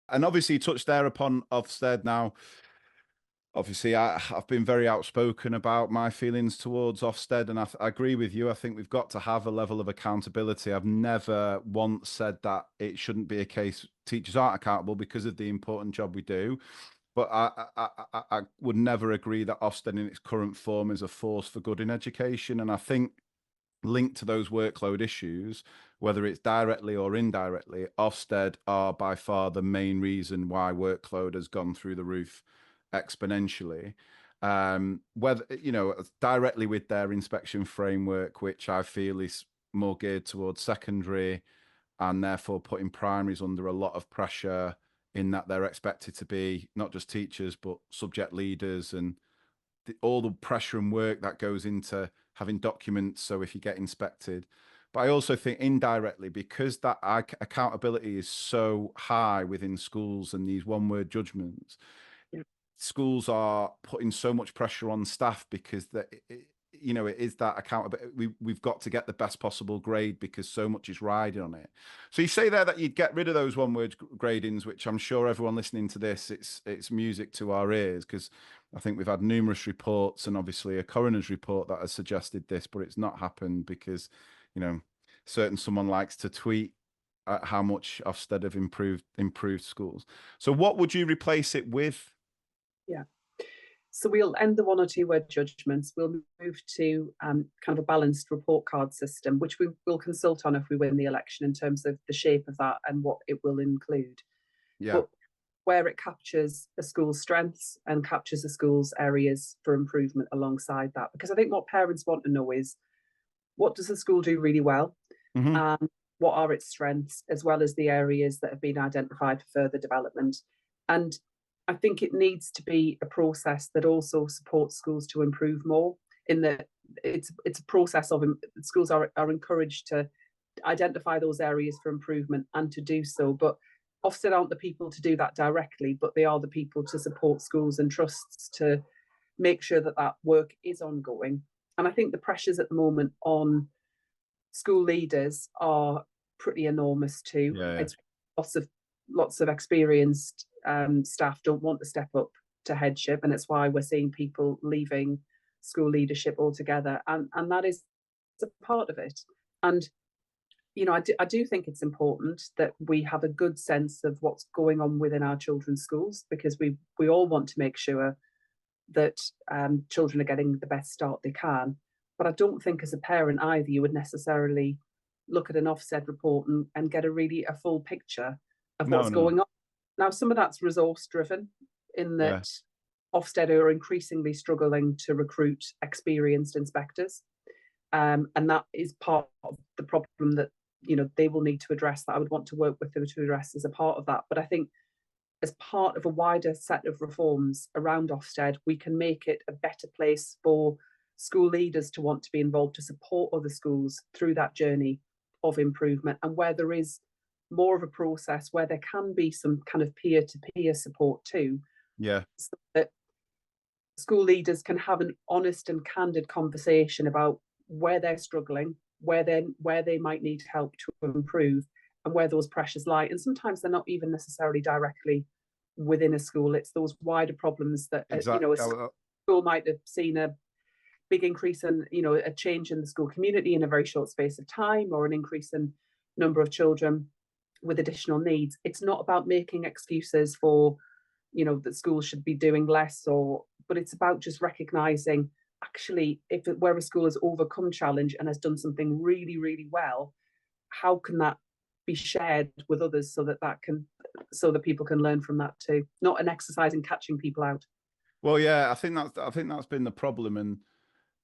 And obviously you touched there upon Ofsted. Now, obviously I've been very outspoken about my feelings towards Ofsted, and I agree with you. I think we've got to have a level of accountability. I've never once said that it shouldn't be a case teachers aren't accountable because of the important job we do. But I would never agree that Ofsted in its current form is a force for good in education. And I think linked to those workload issues, whether it's directly or indirectly, Ofsted are by far the main reason why workload has gone through the roof exponentially. Whether, directly with their inspection framework, which I feel is more geared towards secondary and therefore putting primaries under a lot of pressure in that they're expected to be not just teachers, but subject leaders and all the pressure and work that goes into having documents. So if you get inspected, but I also think indirectly, because that accountability is so high within schools and these one-word judgments, schools are putting so much pressure on staff because it is that accountability. We've got to get the best possible grade because so much is riding on it. So you say there that you'd get rid of those one-word gradings, which I'm sure everyone listening to this, it's music to our ears, because I think we've had numerous reports and obviously a coroner's report that has suggested this, but it's not happened because, someone likes to tweet at how much Ofsted have improved schools. So what would you replace it with? Yeah. So we'll end the one or two word judgments. We'll move to kind of a balanced report card system, which we will consult on if we win the election in terms of the shape of that and what it will include. Yeah. But where it captures a school's strengths and captures a school's areas for improvement alongside that. Because I think what parents want to know is, what does the school do really well? Mm-hmm. What are its strengths, as well as the areas that have been identified for further development? And I think it needs to be a process that also supports schools to improve more, in that it's a process of schools are encouraged to identify those areas for improvement and to do so. But Ofsted aren't the people to do that directly, but they are the people to support schools and trusts to make sure that that work is ongoing. And I think the pressures at the moment on school leaders are pretty enormous too. Yeah. It's lots of experienced staff don't want to step up to headship, and it's why we're seeing people leaving school leadership altogether, and that is a part of it. And I do think it's important that we have a good sense of what's going on within our children's schools, because we all want to make sure that children are getting the best start they can. But I don't think as a parent either you would necessarily look at an Ofsted report and get a full picture of what's going on. Now, some of that's resource driven, in that Ofsted are increasingly struggling to recruit experienced inspectors. And that is part of the problem that they will need to address, that I would want to work with them to address as a part of that. But I think as part of a wider set of reforms around Ofsted, we can make it a better place for school leaders to want to be involved, to support other schools through that journey of improvement, and where there is more of a process where there can be some kind of peer-to-peer support too. Yeah. So that school leaders can have an honest and candid conversation about where they're struggling, where they might need help to improve, and where those pressures lie. And sometimes they're not even necessarily directly within a school. It's those wider problems that exactly. A school might have seen a big increase in a change in the school community in a very short space of time, or an increase in number of children with additional needs. It's not about making excuses for that schools should be doing less, but it's about just recognizing, actually, where a school has overcome challenge and has done something really, really well, how can that be shared with others so that people can learn from that too, not an exercise in catching people out. Well, yeah, I think that's been the problem,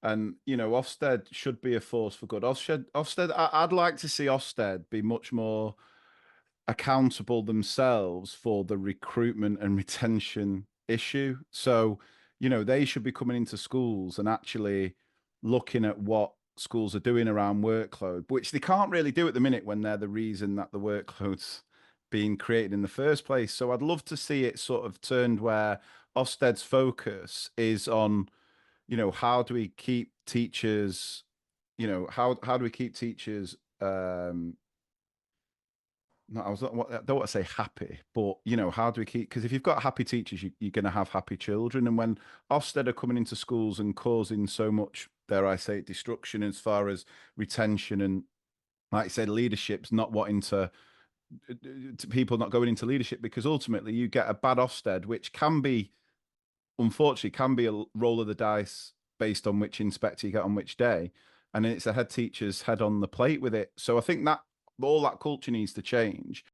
and Ofsted should be a force for good. Ofsted, I'd like to see Ofsted be much more accountable themselves for the recruitment and retention issue. So, they should be coming into schools and actually looking at what schools are doing around workload, which they can't really do at the minute when they're the reason that the workload's being created in the first place. So I'd love to see it sort of turned where Ofsted's focus is on, how do we keep teachers, how do we keep teachers No, I don't want to say happy, but you know, how do we keep? Because if you've got happy teachers, you're going to have happy children. And when Ofsted are coming into schools and causing so much, dare I say, it, destruction as far as retention and, like I said, leadership's not wanting to people not going into leadership because ultimately you get a bad Ofsted, which can be, unfortunately, can be a roll of the dice based on which inspector you get on which day, and then it's a head teacher's head on the plate with it. So I think that all that culture needs to change.